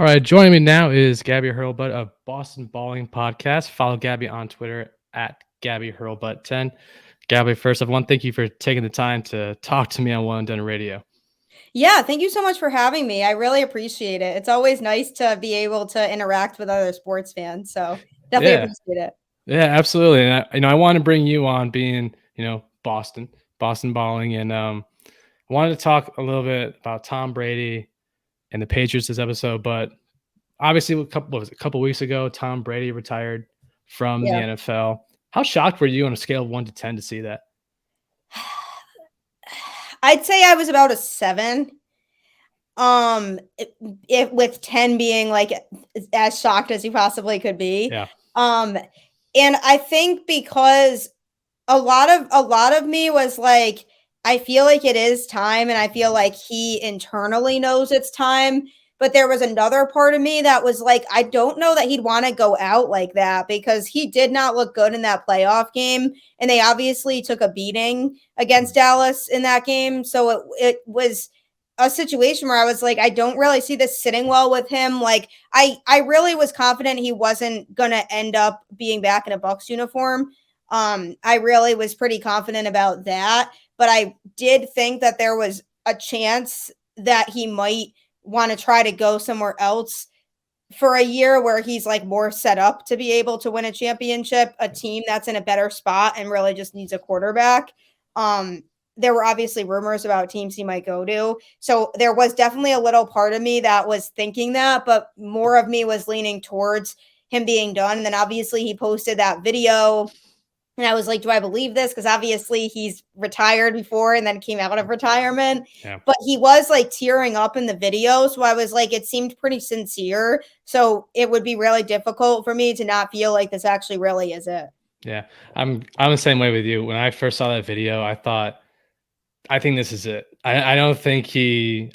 All right, joining me now is Gabby Hurlbut of Boston Balling Podcast. Follow Gabby on Twitter at Gabby Hurlbut10. Gabby, first of all, thank you for taking the time to talk to me on One and Dunne Radio. Yeah, thank you so much for having me. I really appreciate it. It's always nice to be able to interact with other sports fans. So definitely Yeah, appreciate it. yeah, absolutely. And I want to bring you on, being Boston Balling, and I wanted to talk a little bit about Tom Brady and the Patriots this episode. But obviously, a couple weeks ago, Tom Brady retired from the Yeah. NFL. How shocked were you on a scale of 1 to 10 to see that? I'd say I was about a 7. It with 10 being like as shocked as you possibly could be. Yeah. And I think because a lot of me was like, I feel like it is time, and I feel like he internally knows it's time. But there was another part of me that was like, I don't know that he'd want to go out like that, because he did not look good in that playoff game. And they obviously took a beating against Dallas in that game. So it was a situation where I was like, I don't really see this sitting well with him. Like, I really was confident he wasn't going to end up being back in a Bucs uniform. I really was pretty confident about that, but I did think that there was a chance that he might want to try to go somewhere else for a year where he's like more set up to be able to win a championship, a team that's in a better spot and really just needs a quarterback. There were obviously rumors about teams he might go to. So there was definitely a little part of me that was thinking that, but more of me was leaning towards him being done. And then obviously he posted that video, and I was like, do I believe this? Because obviously he's retired before and then came out of retirement. Yeah. But he was like tearing up in the video. So I was like, it seemed pretty sincere. So it would be really difficult for me to not feel like this actually really is it. Yeah. I'm the same way with you. When I first saw that video, I think this is it. I don't think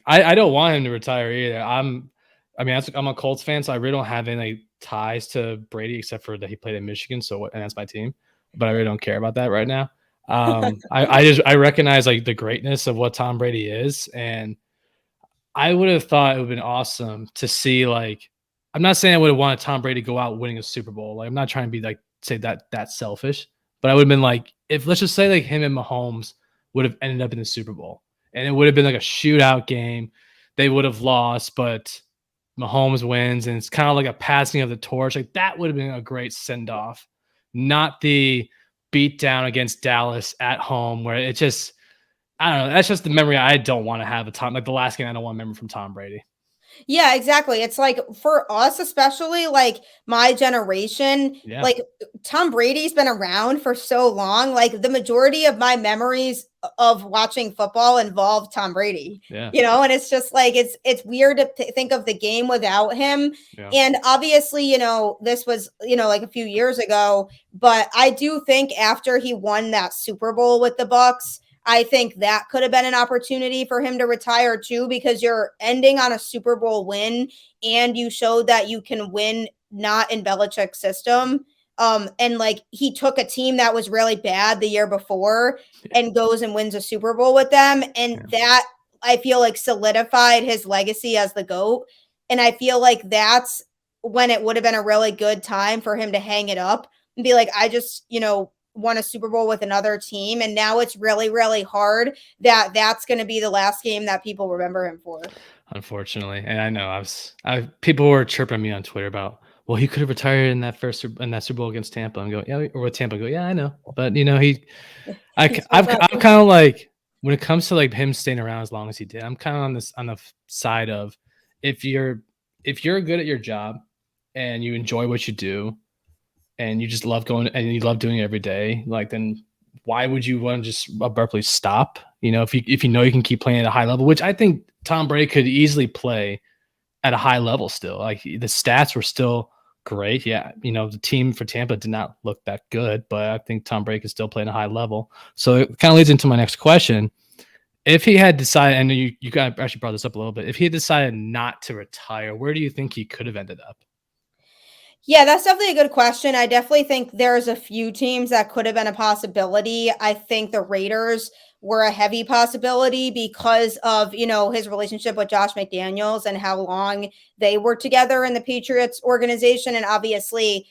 I don't want him to retire either. I'm a Colts fan, so I really don't have any ties to Brady except for that he played in Michigan. And that's my team, but I really don't care about that right now. I recognize like the greatness of what Tom Brady is, and I would have thought it would have been awesome to see, like, I'm not saying I would have wanted Tom Brady to go out winning a Super Bowl. Like, I'm not trying to be like say that selfish, but I would have been like, if let's just say like him and Mahomes would have ended up in the Super Bowl, and it would have been like a shootout game. They would have lost, but Mahomes wins, and it's kind of like a passing of the torch. Like, that would have been a great send off, not the beat down against Dallas at home where it just, I don't know. That's just the memory I don't want to have. Like the last game I don't want to remember from Tom Brady. Yeah, exactly. It's like for us, especially like my generation, Yeah. like Tom Brady's been around for so long. Like the majority of my memories of watching football involve Tom Brady. Yeah. And it's just like it's weird to think of the game without him. Yeah. And obviously, this was, like a few years ago, but I do think after he won that Super Bowl with the Bucs, I think that could have been an opportunity for him to retire too, because you're ending on a Super Bowl win and you showed that you can win not in Belichick's system. And like he took a team that was really bad the year before and goes and wins a Super Bowl with them. And that I feel like solidified his legacy as the GOAT. And I feel like that's when it would have been a really good time for him to hang it up and be like, I just, won a Super Bowl with another team. And now it's really, really hard that that's going to be the last game that people remember him for. Unfortunately. And I know people were chirping me on Twitter about, well, he could have retired in that Super Bowl against Tampa. I'm going, yeah, or with Tampa. I go, yeah, I know. But I'm kind of like, when it comes to like him staying around as long as he did, I'm kind of on the side of, if you're good at your job and you enjoy what you do, and you just love going and you love doing it every day, like, then why would you want to just abruptly stop? If you know you can keep playing at a high level, which I think Tom Brady could easily play at a high level still. Like, the stats were still great. Yeah, the team for Tampa did not look that good, but I think Tom Brady could still play at a high level. So it kind of leads into my next question. If he had decided, and you actually brought this up a little bit, if he had decided not to retire, where do you think he could have ended up? Yeah, that's definitely a good question. I definitely think there's a few teams that could have been a possibility. I think the Raiders were a heavy possibility because of, his relationship with Josh McDaniels and how long they were together in the Patriots organization. And obviously,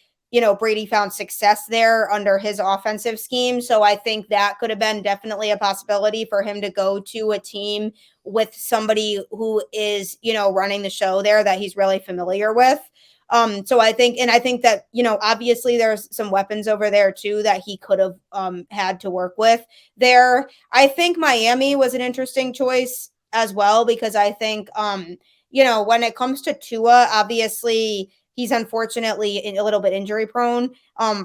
Brady found success there under his offensive scheme. So I think that could have been definitely a possibility for him to go to a team with somebody who is, running the show there that he's really familiar with. So I think that, obviously there's some weapons over there too that he could have had to work with there. I think Miami was an interesting choice as well, because I think, when it comes to Tua, obviously he's unfortunately a little bit injury prone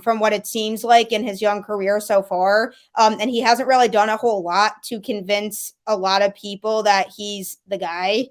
from what it seems like in his young career so far. And he hasn't really done a whole lot to convince a lot of people that he's the guy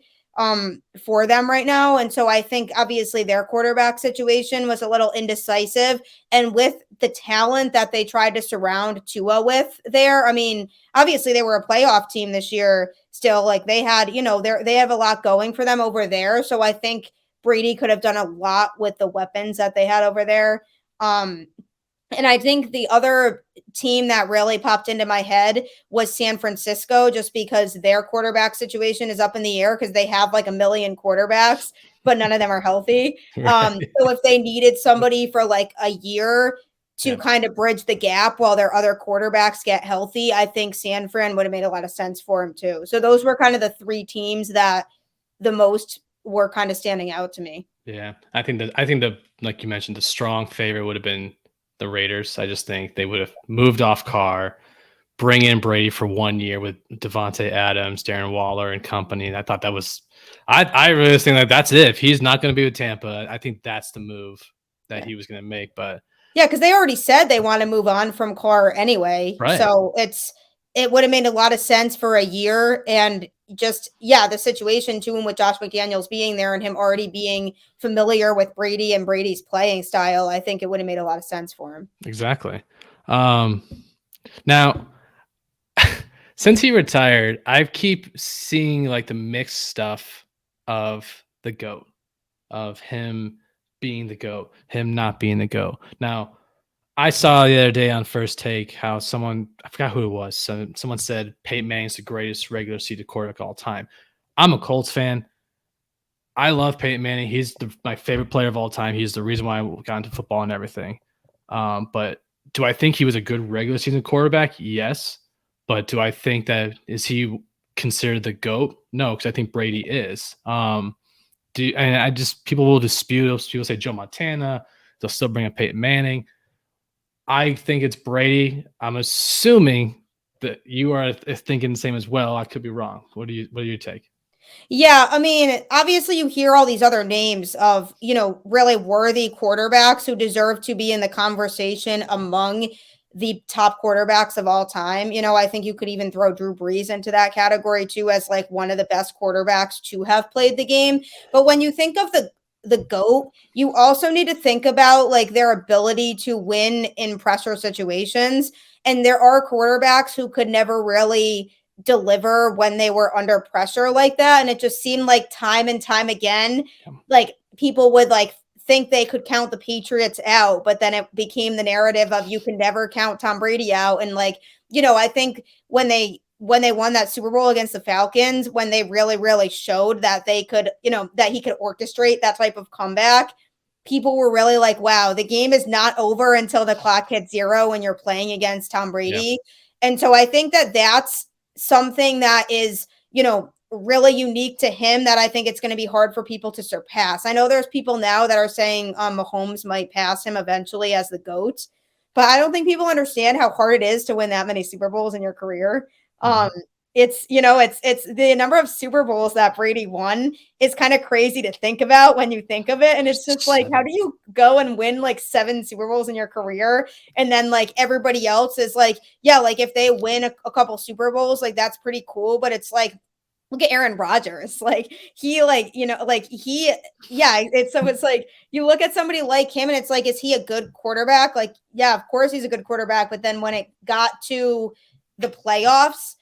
for them right now. And so I think obviously their quarterback situation was a little indecisive. And with the talent that they tried to surround Tua with there, I mean, obviously they were a playoff team this year still. Like they had, they have a lot going for them over there. So I think Brady could have done a lot with the weapons that they had over there. And I think the other team that really popped into my head was San Francisco, just because their quarterback situation is up in the air because they have like a million quarterbacks, but none of them are healthy. So if they needed somebody for like a year to kind of bridge the gap while their other quarterbacks get healthy, I think San Fran would have made a lot of sense for him too. So those were kind of the three teams that the most were kind of standing out to me. Yeah, I think the like you mentioned, the strong favorite would have been the Raiders. I just think they would have moved off Carr, bring in Brady for 1 year with Devontae Adams, Darren Waller, and company. And I thought that was, I really think that that's it. If he's not going to be with Tampa, I think that's the move that he was going to make. But yeah, because they already said they want to move on from Carr anyway. Right. So it would have made a lot of sense for a year. And just, the situation too, and with Josh McDaniels being there and him already being familiar with Brady and Brady's playing style, I think it would have made a lot of sense for him. Exactly. Now, since he retired, I keep seeing like the mixed stuff of the GOAT, of him being the GOAT, him not being the GOAT. Now, I saw the other day on First Take how someone, I forgot who it was, someone said Peyton Manning's the greatest regular season quarterback of all time. I'm a Colts fan. I love Peyton Manning. He's my favorite player of all time. He's the reason why I got into football and everything. But do I think he was a good regular season quarterback? Yes. But do I think that is he considered the GOAT? No, because I think Brady is. People will dispute. People say Joe Montana. They'll still bring up Peyton Manning. I think it's Brady. I'm assuming that you are thinking the same as well. I could be wrong. What do you take? Yeah, I mean, obviously you hear all these other names of, really worthy quarterbacks who deserve to be in the conversation among the top quarterbacks of all time. I think you could even throw Drew Brees into that category too, as like one of the best quarterbacks to have played the game. But when you think of the GOAT, you also need to think about like their ability to win in pressure situations. And there are quarterbacks who could never really deliver when they were under pressure like that. And it just seemed like time and time again, like people would like think they could count the Patriots out, but then it became the narrative of you can never count Tom Brady out. And like, I think when they won that Super Bowl against the Falcons, when they really, really showed that they could, that he could orchestrate that type of comeback, people were really like, wow, the game is not over until the clock hits zero when you're playing against Tom Brady. Yeah. And so I think that that's something that is, really unique to him that I think it's going to be hard for people to surpass. I know there's people now that are saying Mahomes might pass him eventually as the GOAT, but I don't think people understand how hard it is to win that many Super Bowls in your career. It's the number of Super Bowls that Brady won is kind of crazy to think about when you think of it. And it's just like, how do you go and win like 7 Super Bowls in your career? And then like everybody else is like, yeah, like if they win a couple Super Bowls, like that's pretty cool. But it's like, look at Aaron Rodgers. Like he like, it's like you look at somebody like him and it's like, is he a good quarterback? Like, yeah, of course he's a good quarterback. But then when it got to the playoffs,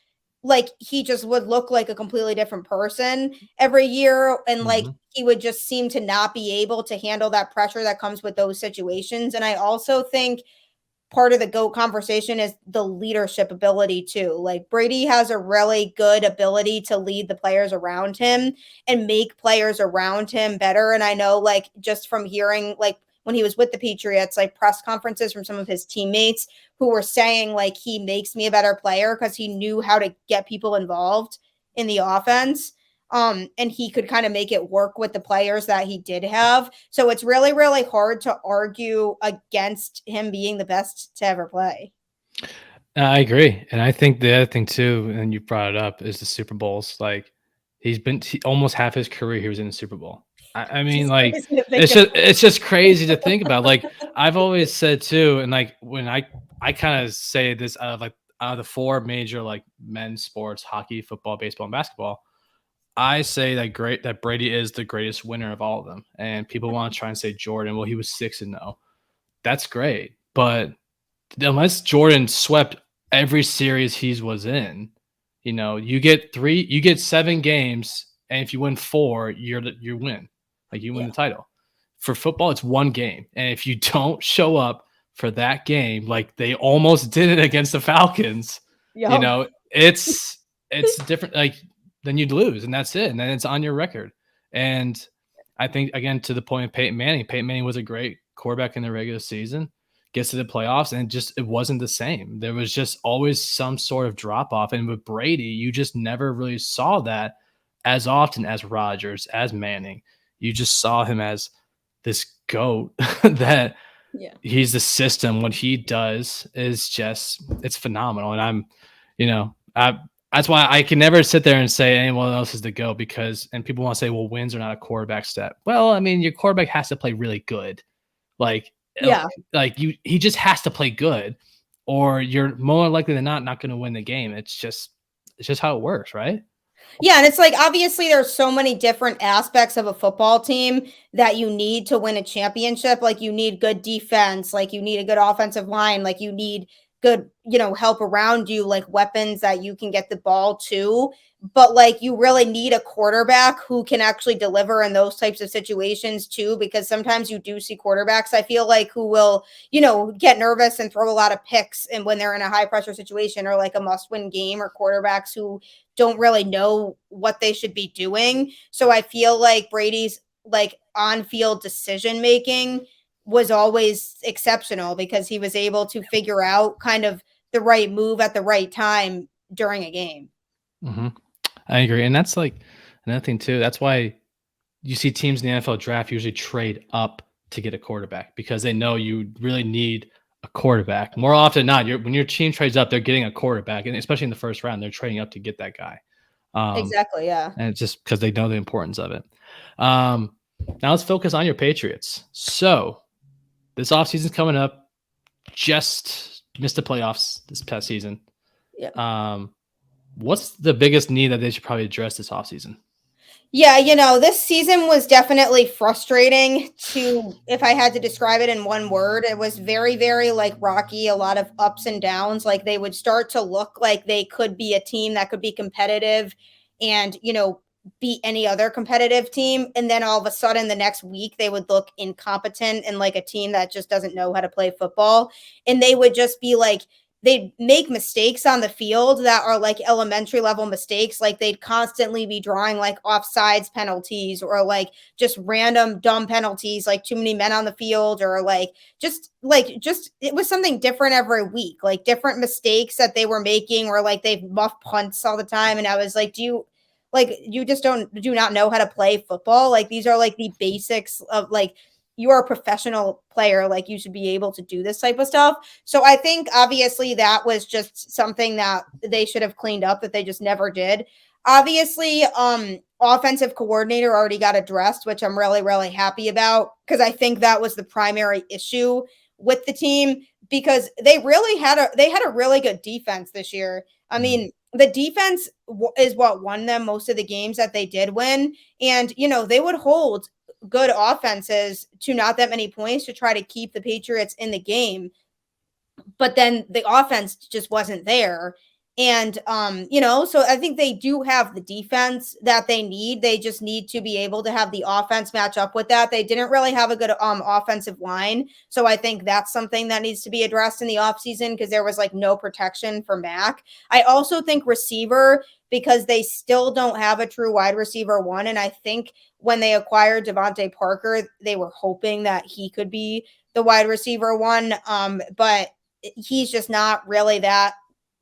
like he just would look like a completely different person every year. And like he would just seem to not be able to handle that pressure that comes with those situations. And I also think part of the GOAT conversation is the leadership ability too. Like Brady has a really good ability to lead the players around him and make players around him better. And I know, like, just from hearing, like, when he was with the Patriots, like press conferences from some of his teammates who were saying, like, he makes me a better player because he knew how to get people involved in the offense. And he could kind of make it work with the players that he did have. So it's really, really hard to argue against him being the best to ever play. I agree. And I think the other thing too, and you brought it up, is the Super Bowls. Like almost half his career, he was in the Super Bowl. I mean, like it's just crazy to think about. Like I've always said too, and like when I kind of say this out of the four major like men's sports, hockey, football, baseball, and basketball, I say that Brady is the greatest winner of all of them. And people want to try and say Jordan, well, he was 6-0. That's great. But unless Jordan swept every series he was in, you get 7 games, and if you win 4, you win. Like you win the title. For football, it's 1 game. And if you don't show up for that game, like they almost did it against the Falcons, it's different. Like then you'd lose, and that's it. And then it's on your record. And I think, again, to the point of Peyton Manning was a great quarterback in the regular season, gets to the playoffs, and it wasn't the same. There was just always some sort of drop off. And with Brady, you just never really saw that as often as Rodgers, as Manning. You just saw him as this GOAT that he's the system. What he does is it's phenomenal. And that's why I can never sit there and say anyone else is the GOAT and people want to say, well, wins are not a quarterback stat. Well, I mean, your quarterback has to play really good. He just has to play good, or you're more likely than not going to win the game. It's just how it works, right? Yeah, and it's like, obviously there's so many different aspects of a football team that you need to win a championship. Like you need good defense, like you need a good offensive line, like you need good, help around you, like weapons that you can get the ball to. But like you really need a quarterback who can actually deliver in those types of situations too, because sometimes you do see quarterbacks, I feel like, who will, get nervous and throw a lot of picks and when they're in a high pressure situation or like a must-win game, or quarterbacks who don't really know what they should be doing. So I feel like Brady's like on-field decision making was always exceptional because he was able to figure out kind of the right move at the right time during a game. Mm-hmm. I agree. And that's like another thing too. That's why you see teams in the NFL draft usually trade up to get a quarterback, because they know you really need a quarterback. More often than not, when your team trades up, they're getting a quarterback, and especially in the first round, they're trading up to get that guy. Exactly, yeah. And it's just because they know the importance of it. Now let's focus on your Patriots. So this offseason's coming up. Just missed the playoffs this past season. Yeah. What's the biggest need that they should probably address this offseason? Yeah, this season was definitely frustrating if I had to describe it in one word. It was very, very like rocky, a lot of ups and downs. Like they would start to look like they could be a team that could be competitive and, beat any other competitive team. And then all of a sudden the next week they would look incompetent and like a team that just doesn't know how to play football. And they would just be like, they'd make mistakes on the field that are like elementary level mistakes. Like they'd constantly be drawing like offsides penalties or like just random dumb penalties, like too many men on the field, or just it was something different every week, like different mistakes that they were making, or like they muff punts all the time. And I was like, you just do not know how to play football. Like these are like the basics of like, you are a professional player, like you should be able to do this type of stuff. So I think obviously that was just something that they should have cleaned up that they just never did. Obviously, offensive coordinator already got addressed, which I'm really, really happy about, because I think that was the primary issue with the team, because they had a really good defense this year. I mean, the defense is what won them most of the games that they did win. And, they would hold good offenses to not that many points to try to keep the Patriots in the game. But then the offense just wasn't there. And, so I think they do have the defense that they need. They just need to be able to have the offense match up with that. They didn't really have a good offensive line. So I think that's something that needs to be addressed in the offseason because there was like no protection for Mac. I also think receiver, because they still don't have a true wide receiver one. And I think when they acquired Devontae Parker, they were hoping that he could be the wide receiver one. But he's just not really that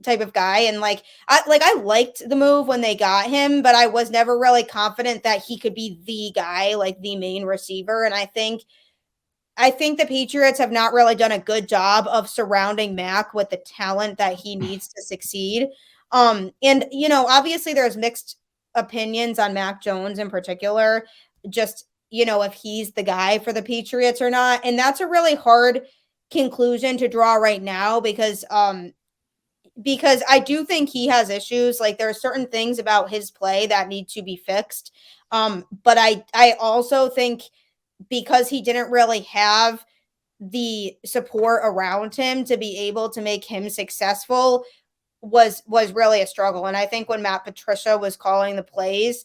type of guy. And I liked the move when they got him, but I was never really confident that he could be the guy, like the main receiver. And I think the Patriots have not really done a good job of surrounding Mac with the talent that he needs to succeed. And obviously there's mixed opinions on Mac Jones in particular, just if he's the guy for the Patriots or not. And that's a really hard conclusion to draw right now because I do think he has issues. Like there are certain things about his play that need to be fixed. But I also think because he didn't really have the support around him to be able to make him successful was really a struggle. And I think when Matt Patricia was calling the plays,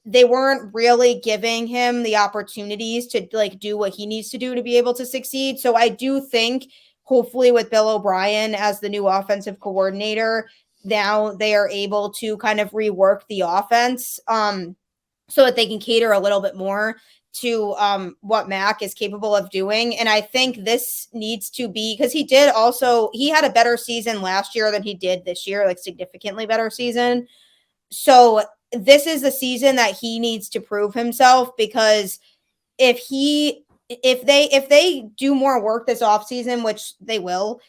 they weren't really giving him the opportunities to like do what he needs to do to be able to succeed. So I do think hopefully with Bill O'Brien as the new offensive coordinator, now they are able to kind of rework the offense so that they can cater a little bit more to what Mac is capable of doing. And I think this needs to be because he had a better season last year than he did this year, like significantly better season. So this is the season that he needs to prove himself because if they do more work this offseason, which they will,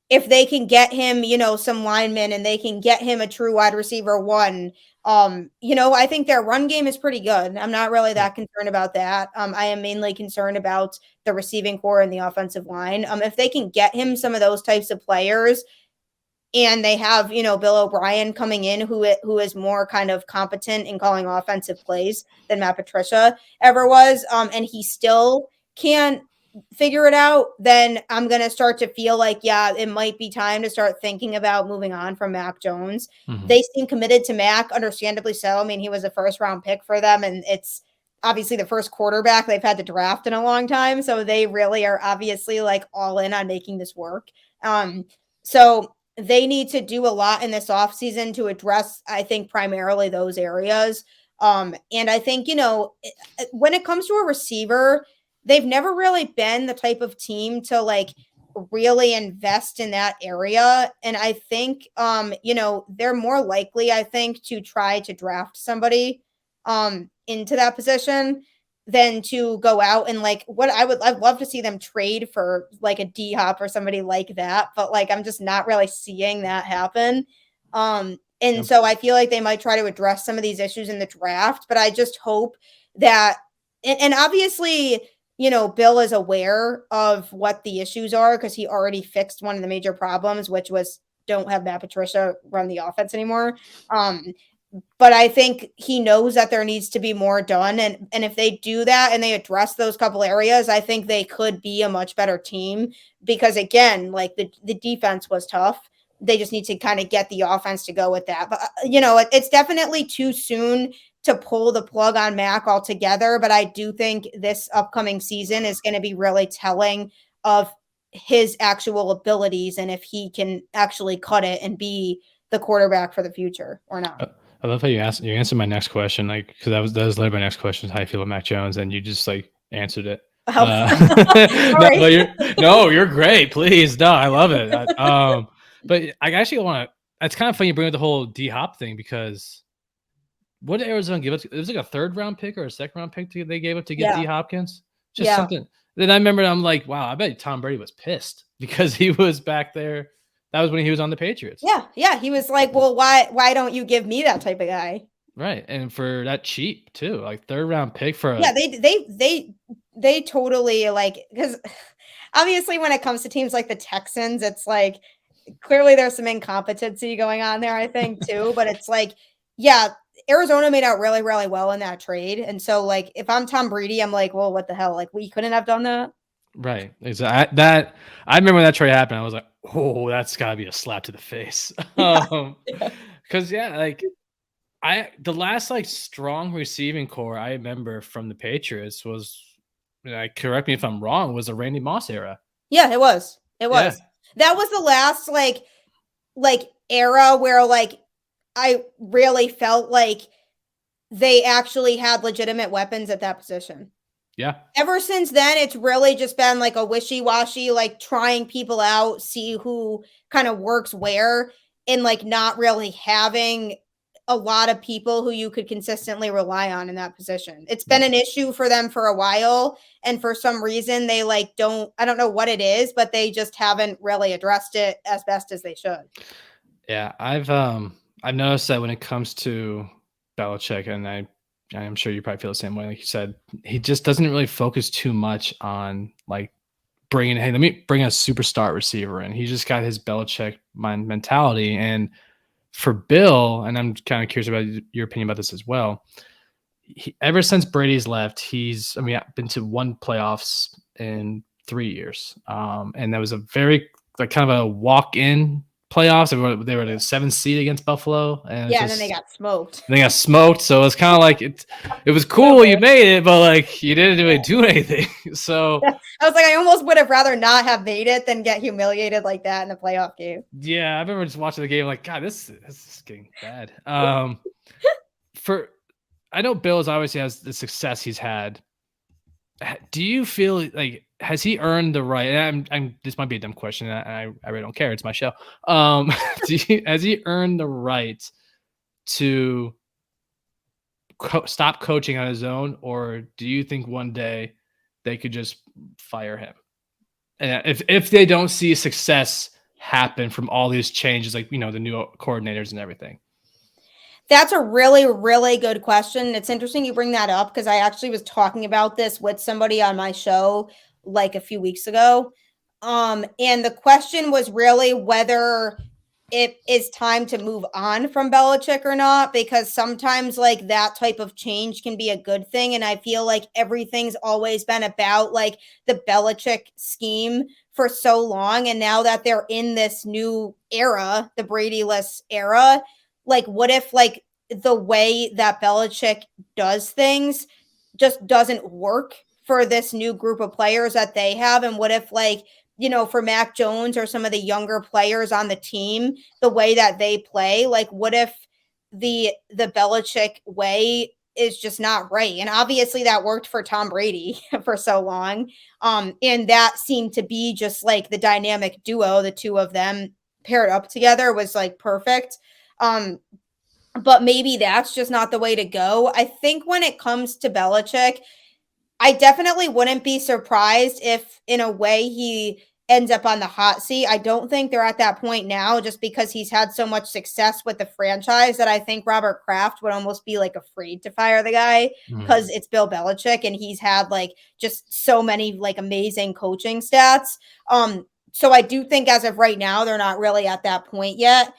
if they can get him, some linemen and they can get him a true wide receiver one, I think their run game is pretty good. I'm not really that concerned about that. I am mainly concerned about the receiving core and the offensive line. If they can get him some of those types of players, and they have, Bill O'Brien coming in who is more kind of competent in calling offensive plays than Matt Patricia ever was, and he still can't figure it out, then I'm going to start to feel like, yeah, it might be time to start thinking about moving on from Mac Jones. Mm-hmm. They seem committed to Mac, understandably so. I mean, he was a first-round pick for them, and it's obviously the first quarterback they've had to draft in a long time, so they really are obviously like all in on making this work. So they need to do a lot in this offseason to address, I think, primarily those areas. And I think, when it comes to a receiver, they've never really been the type of team to like really invest in that area. And I think, they're more likely, I think, to try to draft somebody into that position than to go out and like I'd love to see them trade for like a D-Hop or somebody like that. But like, I'm just not really seeing that happen. So I feel like they might try to address some of these issues in the draft, but I just hope that, and obviously, Bill is aware of what the issues are because he already fixed one of the major problems, which was don't have Matt Patricia run the offense anymore. But I think he knows that there needs to be more done. And if they do that and they address those couple areas, I think they could be a much better team because, again, like the defense was tough. They just need to kind of get the offense to go with that. But, it's definitely too soon to pull the plug on Mac altogether. But I do think this upcoming season is going to be really telling of his actual abilities and if he can actually cut it and be the quarterback for the future or not. I love how you answered my next question, like because that was literally my next question: how you feel about Mac Jones, and you just like answered it. You're great. Please, no, I love it. But I actually want to. It's kind of funny you bring up the whole D-Hop thing because what did Arizona give us? It was like a third-round pick or a second-round pick they gave up to get D Hopkins. Just something. Then I remember I'm like, wow, I bet Tom Brady was pissed because he was back there. That was when he was on the Patriots. Yeah. He was like, well, why don't you give me that type of guy? Right. And for that cheap too, like third-round pick for they totally like, because obviously when it comes to teams like the Texans, it's like clearly there's some incompetency going on there, I think too. But it's like, yeah, Arizona made out really, really well in that trade. And so like if I'm Tom Brady, I'm like, well, what the hell? Like we couldn't have done that. Right. Exactly. I remember when that trade happened. I was like, Oh, that's gotta be a slap to the face. Yeah. Because yeah, like the last like strong receiving core I remember from the Patriots was, correct me if I'm wrong, was the Randy Moss era. Yeah, it was. It Yeah, was. That was the last like era where like I really felt like they actually had legitimate weapons at that position. yeah. Ever since then, it's really just been like a wishy-washy, like trying people out, see who kind of works where, and like not really having a lot of people who you could consistently rely on in that position. It's been Yeah. an issue for them for a while, and for some reason they like don't, I don't know what it is, but they just haven't really addressed it as best as they should. Yeah, I've noticed that when it comes to Belichick, and I'm sure you probably feel the same way. Like you said, he just doesn't really focus too much on like bringing, hey, let me bring a superstar receiver in. He just got his Belichick mind mentality, and for Bill, and I'm kind of curious about your opinion about this as well. Ever since Brady's left, he's, I mean, been to one playoffs in 3 years, and that was a very like kind of a walk-in playoffs. They were the seventh seed against Buffalo, and it's Yeah, and then they just got smoked. they got smoked. So it's kind of like it was A little cool you bit. made it, but like you didn't really do anything. So I was like, I almost would have rather not have made it than get humiliated like that in a playoff game. yeah, I remember just watching the game like, God, this is getting bad. For I know Bills obviously has the success he's had. Do you feel like has he earned the right? And this might be a dumb question. And I really don't care. It's my show. Has he earned the right to stop coaching on his own, or do you think one day they could just fire him? And if they don't see success happen from all these changes, like the new coordinators and everything. That's a really, really good question. It's interesting you bring that up because I actually was talking about this with somebody on my show like a few weeks ago. And the question was really whether it is time to move on from Belichick or not, because sometimes like that type of change can be a good thing. And I feel like everything's always been about like the Belichick scheme for so long. And now that they're in this new era, the Brady-less era, like what if like the way that Belichick does things just doesn't work for this new group of players that they have? And what if like, for Mac Jones or some of the younger players on the team, the way that they play, like what if the Belichick way is just not right? And obviously that worked for Tom Brady for so long. And that seemed to be just like the dynamic duo, the two of them paired up together was like perfect. Um, but maybe that's just not the way to go. I think when it comes to Belichick, I definitely wouldn't be surprised if, in a way, he ends up on the hot seat. I don't think they're at that point now just because he's had so much success with the franchise that I think Robert Kraft would almost be like afraid to fire the guy because it's Bill Belichick and he's had like just so many like amazing coaching stats. So I do think as of right now, they're not really at that point yet.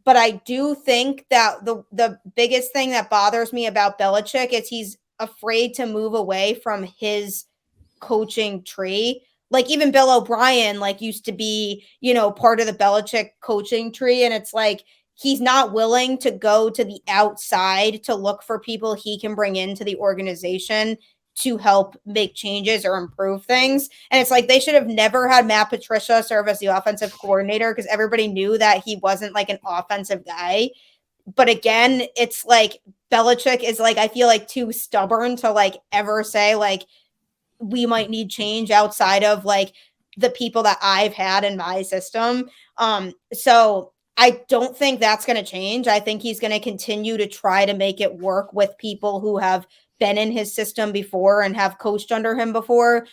But I do think that the biggest thing that bothers me about Belichick is he's afraid to move away from his coaching tree. Like even Bill O'Brien like used to be, part of the Belichick coaching tree and it's like he's not willing to go to the outside to look for people he can bring into the organization to help make changes or improve things. And it's like they should have never had Matt Patricia serve as the offensive coordinator because everybody knew that he wasn't like an offensive guy. But again, it's like Belichick is like, I feel like too stubborn to like ever say like we might need change outside of like the people that I've had in my system. So I don't think that's going to change. I think he's going to continue to try to make it work with people who have been in his system before and have coached under him before.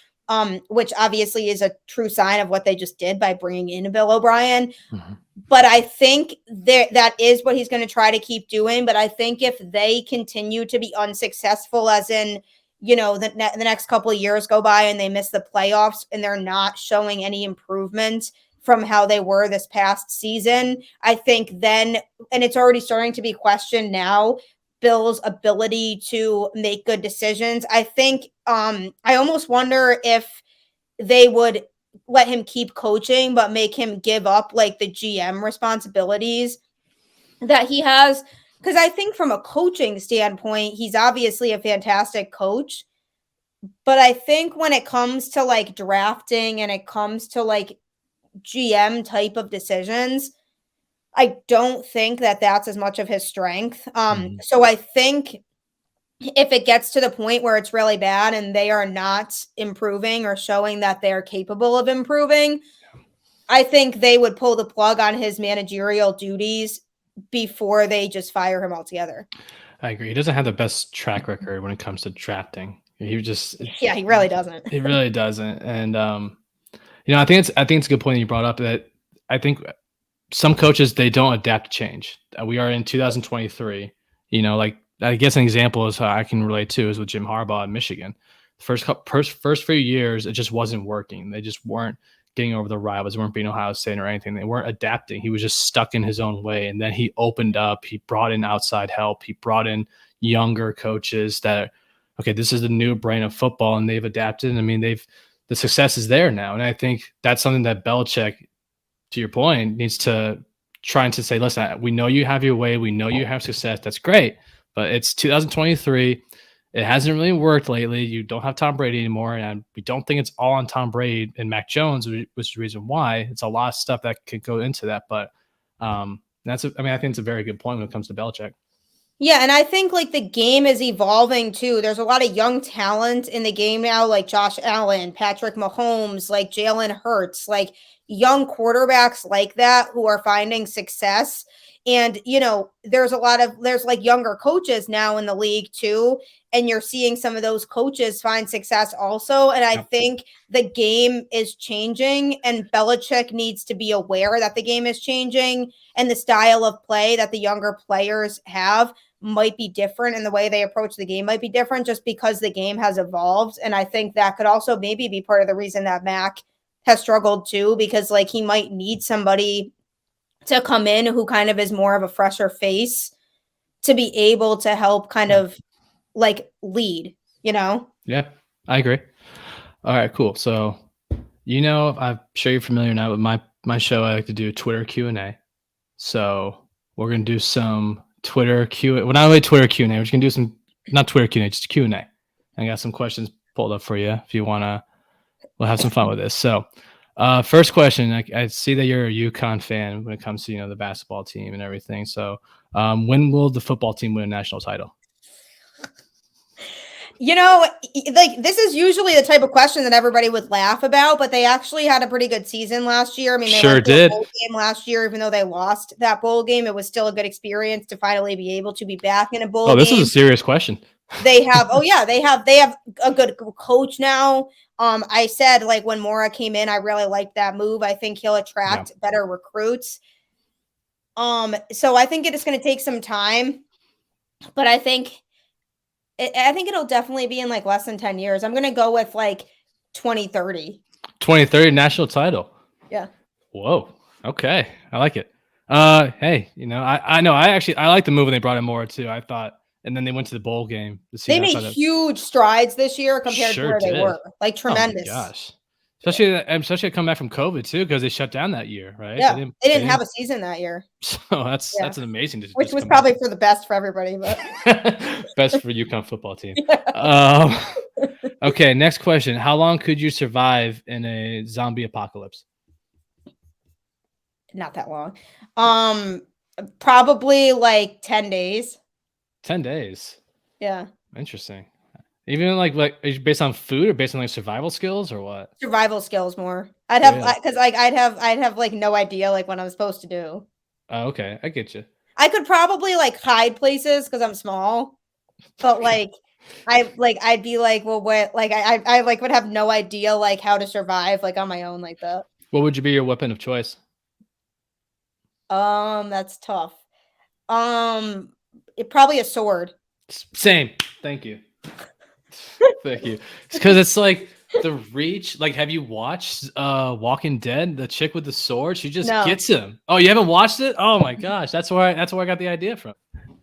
Which obviously is a true sign of what they just did by bringing in Bill O'Brien. Mm-hmm. But I think that is what he's going to try to keep doing. But I think if they continue to be unsuccessful, as in, the next couple of years go by and they miss the playoffs and they're not showing any improvement from how they were this past season, I think then, and it's already starting to be questioned now, Bill's ability to make good decisions. I think I almost wonder if they would let him keep coaching, but make him give up like the GM responsibilities that he has. Because I think from a coaching standpoint, he's obviously a fantastic coach. But I think when it comes to like drafting and it comes to like GM type of decisions, I don't think that that's as much of his strength. So I think if it gets to the point where it's really bad and they are not improving or showing that they're capable of improving, I think they would pull the plug on his managerial duties before they just fire him altogether. I agree. He doesn't have the best track record when it comes to drafting. He really doesn't. He really doesn't. And I think it's a good point you brought up, that I think some coaches, they don't adapt to change. We are in 2023. Like, I guess an example is how I can relate to is with Jim Harbaugh in Michigan. First few years, it just wasn't working. They just weren't getting over the rivals. They weren't beating Ohio State or anything. They weren't adapting. He was just stuck in his own way. And then he opened up. He brought in outside help. He brought in younger coaches that, okay, this is the new brain of football, and they've adapted. I mean, the success is there now. And I think that's something that Belichick, to your point, needs to try to say, listen, we know you have your way. We know you have success. That's great. But it's 2023. It hasn't really worked lately. You don't have Tom Brady anymore. And we don't think it's all on Tom Brady and Mac Jones, which is the reason why. It's a lot of stuff that could go into that. But I think it's a very good point when it comes to Belichick. Yeah, and I think like the game is evolving too. There's a lot of young talent in the game now, like Josh Allen, Patrick Mahomes, like Jalen Hurts, like young quarterbacks like that who are finding success. And, there's like younger coaches now in the league too. And you're seeing some of those coaches find success also. And I think the game is changing, and Belichick needs to be aware that the game is changing, and the style of play that the younger players have might be different, and the way they approach the game might be different just because the game has evolved. And I think that could also maybe be part of the reason that Mac has struggled too, because like he might need somebody to come in who kind of is more of a fresher face to be able to help kind of like lead, Yeah, I agree. All right, cool. So, I'm sure you're familiar now with my show. I like to do Twitter Q&A. So we're going to do some Twitter Q&A. Well, not really Twitter Q&A. We're just going to do some, not Twitter Q&A, just Q&A. I got some questions pulled up for you if you want to. We'll have some fun with this. So first question, I see that you're a UConn fan when it comes to, the basketball team and everything. So when will the football team win a national title? Like this is usually the type of question that everybody would laugh about, but they actually had a pretty good season last year. I mean, they sure went to did. a bowl game last year, even though they lost that bowl game. It was still a good experience to finally be able to be back in a bowl game. Oh, this is a serious question. They have a good coach now. I said like when Mora came in, I really liked that move. I think he'll attract better recruits. So I think it is going to take some time, but I think it'll definitely be in like less than 10 years. I'm going to go with like 2030. 2030 national title. Yeah. Whoa. Okay. I like it. Hey, I know. I like the move when they brought in Mora too. I thought, and then they went to the bowl game. They made huge strides this year compared to where they were. Like tremendous. Oh my gosh. Especially come back from COVID too, because they shut down that year, right? Yeah, they didn't have a season that year. So that's an amazing. Which was probably for the best for everybody, but best for UConn football team. Okay, next question: how long could you survive in a zombie apocalypse? Not that long. Probably like 10 days. 10 days. Yeah. Interesting. Even like based on food or based on like survival skills or what? Survival skills more. I'd have because like I'd have like no idea like what I'm supposed to do. Oh, okay, I get you. I could probably like hide places because I'm small, but like I'd be like, well, what? Like I like would have no idea like how to survive like on my own like that. What would be your weapon of choice? That's tough. Probably a sword. Same. Thank you. Thank you. Because it's like the reach. Like, have you watched Walking Dead? The chick with the sword, she just gets him. Oh, you haven't watched it? Oh my gosh, that's where I got the idea from.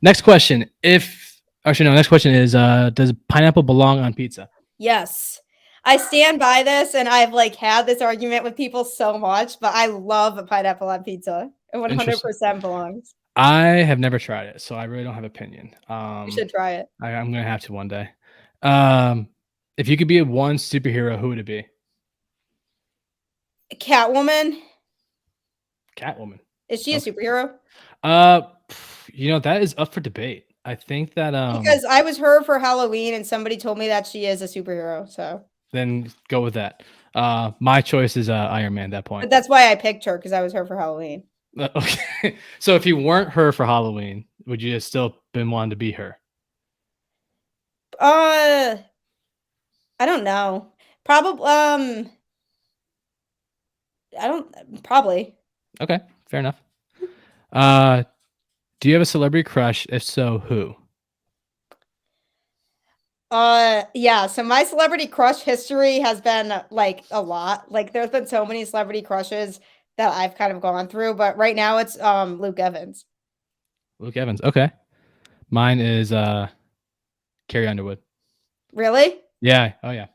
Next question. Next question is: does pineapple belong on pizza? Yes. I stand by this, and I've like had this argument with people so much, but I love a pineapple on pizza. It 100% belongs. I have never tried it, so I really don't have opinion. You should try it. I'm gonna have to one day. If you could be one superhero, who would it be? Catwoman. Catwoman. Is she a superhero? That is up for debate. I think that because I was her for Halloween, and somebody told me that she is a superhero. So then go with that. My choice is Iron Man at that point. But that's why I picked her, because I was her for Halloween. Okay. So if you weren't her for Halloween, would you have still been wanting to be her? I don't know. Probably. Probably. Okay, fair enough. Do you have a celebrity crush? If so, who? Yeah. So my celebrity crush history has been like a lot. Like there's been so many celebrity crushes that I've kind of gone through, but right now it's Luke Evans. Luke Evans. Okay. Mine is Carrie Underwood. Really? Yeah. Oh yeah.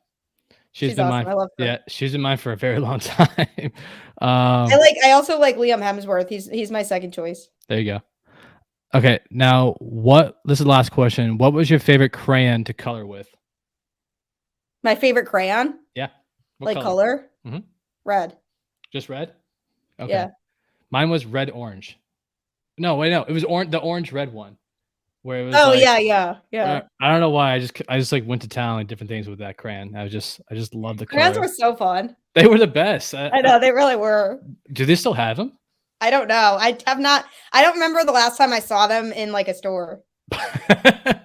She's been awesome. mine. I love her. Yeah, she's been mine for a very long time. I also like Liam Hemsworth. He's my second choice. There you go. Okay, now this is the last question. What was your favorite crayon to color with? My favorite crayon? Yeah. What color? Mm-hmm. Red. Just red? Okay. Yeah. Mine was red orange. No, wait, no. It was the orange red one. Where it was yeah. I don't know why. I just like went to town like different things with that crayon. I just loved the color. Crayons were so fun. They were the best. I know, they really were. Do they still have them? I don't know. I don't remember the last time I saw them in like a store. Don't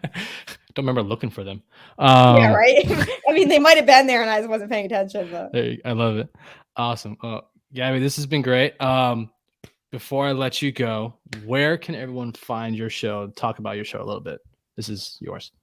remember looking for them. Yeah, right. I mean, they might have been there and I just wasn't paying attention. But I love it. Awesome. Gabby, this has been great. Before I let you go, where can everyone find your show? Talk about your show a little bit. This is yours.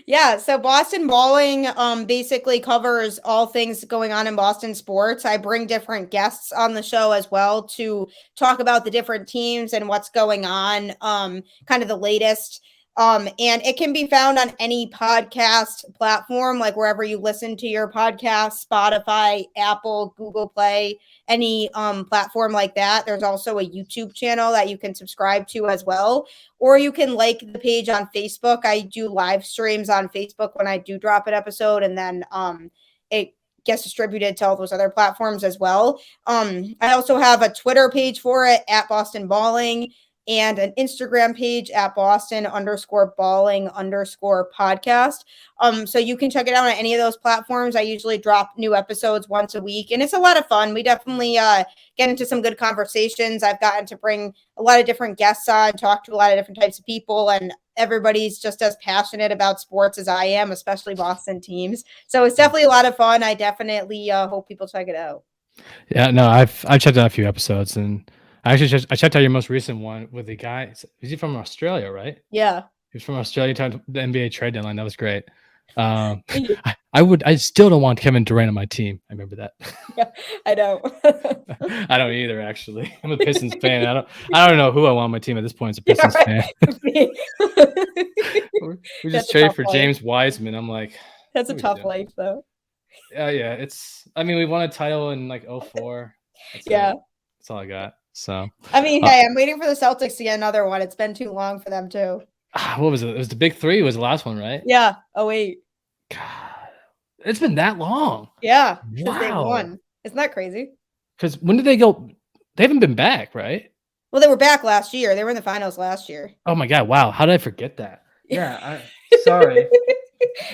Yeah, so Boston Balling basically covers all things going on in Boston sports. I bring different guests on the show as well to talk about the different teams and what's going on, kind of the latest. And it can be found on any podcast platform, like wherever you listen to your podcast, Spotify, Apple, Google Play, any platform like that. There's also a YouTube channel that you can subscribe to as well. Or you can like the page on Facebook. I do live streams on Facebook when I do drop an episode, and then it gets distributed to all those other platforms as well. I also have a Twitter page for it at Boston Balling, and an Instagram page at Boston_balling_podcast. So you can check it out on any of those platforms. I usually drop new episodes once a week, and it's a lot of fun. We definitely get into some good conversations. I've gotten to bring a lot of different guests on, talk to a lot of different types of people, and everybody's just as passionate about sports as I am, especially Boston teams. So it's definitely a lot of fun. I definitely hope people check it out. Yeah, no, I've checked out a few episodes, and I checked out your most recent one with the guy. Is he from Australia, right? Yeah. He was from Australia, talking the NBA trade deadline. That was great. I still don't want Kevin Durant on my team. I remember that. Yeah, I know. I don't either, actually. I'm a Pistons fan. I don't know who I want on my team at this point. It's a Pistons fan. we just traded for James Wiseman. I'm like, that's a tough life, though. Yeah, we won a title in like 2004. Yeah. That's all I got. So I mean, hey, I'm waiting for the Celtics to get another one. It's been too long for them too. What was it? It was the big three. Was the last one, right? Yeah. Oh wait. God, it's been that long. Yeah. Wow. They won. Isn't that crazy? Because when did they go? They haven't been back, right? Well, they were back last year. They were in the finals last year. Oh my God! Wow. How did I forget that? Yeah. Sorry.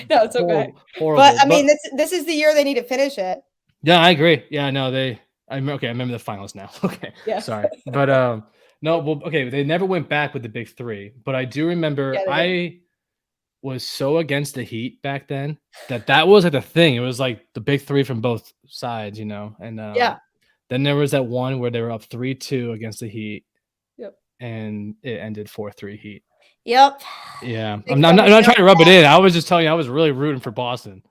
No, it's okay. Horrible. But I mean, this is the year they need to finish it. Yeah, I agree. Yeah, no, I remember the finals now. Okay. Yeah. Sorry. But no, well, okay, they never went back with the big three, but I do remember I was so against the Heat back then that was like the thing. It was like the big three from both sides, and then there was that one where they were up 3-2 against the Heat. Yep. And it ended 4-3 Heat. Yep. Yeah. I'm not trying to rub it in. I was just telling you I was really rooting for Boston.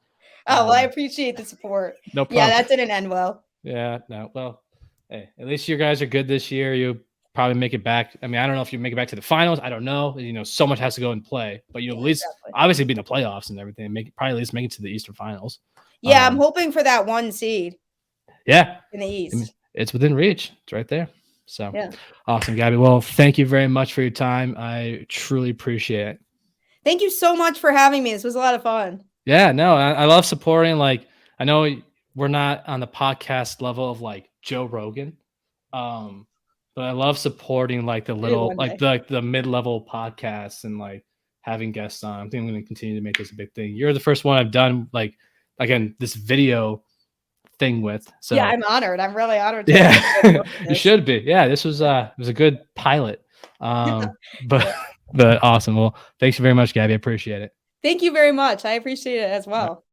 Oh, well, I appreciate the support. No problem. Yeah, that didn't end well. Yeah, no. Well, hey, at least you guys are good this year. You probably make it back. I mean, I don't know if you make it back to the finals. I don't know. So much has to go in play, but at least obviously be in the playoffs and everything. Probably at least make it to the Eastern Finals. Yeah, I'm hoping for that 1 seed. Yeah. In the I mean, East. it's within reach. It's right there. So Yeah. awesome, Gabby. Well, thank you very much for your time. I truly appreciate it. Thank you so much for having me. This was a lot of fun. Yeah, no, I love supporting. Like, I know we're not on the podcast level of like Joe Rogan, but I love supporting like the Maybe little, one like day. the mid-level podcasts and like having guests on. I think I'm going to continue to make this a big thing. You're the first one I've done like again this video thing with. So Yeah, I'm honored. I'm really honored to yeah, to you should be. Yeah, this was it was a good pilot. But Yeah. but awesome. Well, thanks very much, Gabby. I appreciate it. Thank you very much. I appreciate it as All right. well.